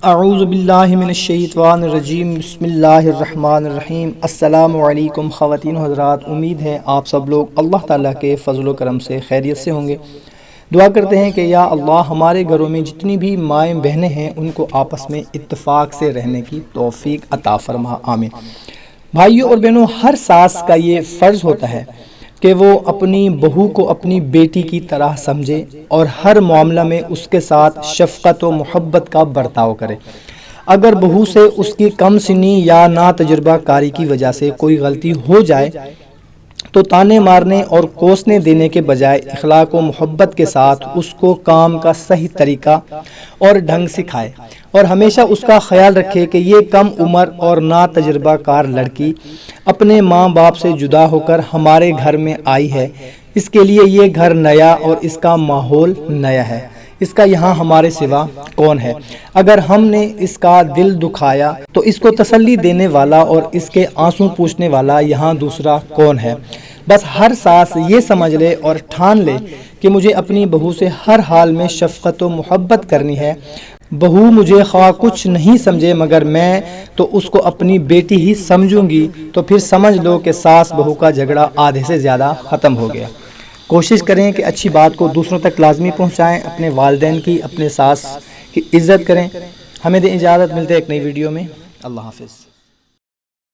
اعوذ باللہ من الشیطان الرجیم، بسم اللہ الرحمن الرحیم۔ السلام علیکم خواتین و حضرات، امید ہے آپ سب لوگ اللہ تعالیٰ کے فضل و کرم سے خیریت سے ہوں گے۔ دعا کرتے ہیں کہ یا اللہ ہمارے گھروں میں جتنی بھی مائیں بہنیں ہیں ان کو آپس میں اتفاق سے رہنے کی توفیق عطا فرما، آمین۔ بھائیوں اور بہنوں، ہر ساس کا یہ فرض ہوتا ہے کہ وہ اپنی بہو کو اپنی بیٹی کی طرح سمجھے اور ہر معاملہ میں اس کے ساتھ شفقت و محبت کا برتاؤ کرے۔ اگر بہو سے اس کی کم سنی یا نا تجربہ کاری کی وجہ سے کوئی غلطی ہو جائے تو تانے مارنے اور کوسنے دینے کے بجائے اخلاق و محبت کے ساتھ اس کو کام کا صحیح طریقہ اور ڈھنگ سکھائے، اور ہمیشہ اس کا خیال رکھے کہ یہ کم عمر اور نا تجربہ کار لڑکی اپنے ماں باپ سے جدا ہو کر ہمارے گھر میں آئی ہے، اس کے لیے یہ گھر نیا اور اس کا ماحول نیا ہے، اس کا یہاں ہمارے سوا کون ہے؟ اگر ہم نے اس کا دل دکھایا تو اس کو تسلی دینے والا اور اس کے آنسو پوچھنے والا یہاں دوسرا کون ہے؟ بس ہر ساس یہ سمجھ لے اور ٹھان لے کہ مجھے اپنی بہو سے ہر حال میں شفقت و محبت کرنی ہے۔ بہو مجھے خواہ کچھ نہیں سمجھے مگر میں تو اس کو اپنی بیٹی ہی سمجھوں گی، تو پھر سمجھ لو کہ ساس بہو کا جھگڑا آدھے سے زیادہ ختم ہو گیا۔ کوشش کریں کہ اچھی بات کو دوسروں تک لازمی پہنچائیں، اپنے والدین کی، اپنے ساس کی عزت کریں۔ ہمیں دیں اجازت، ملتے ہیں ایک نئی ویڈیو میں۔ اللہ حافظ۔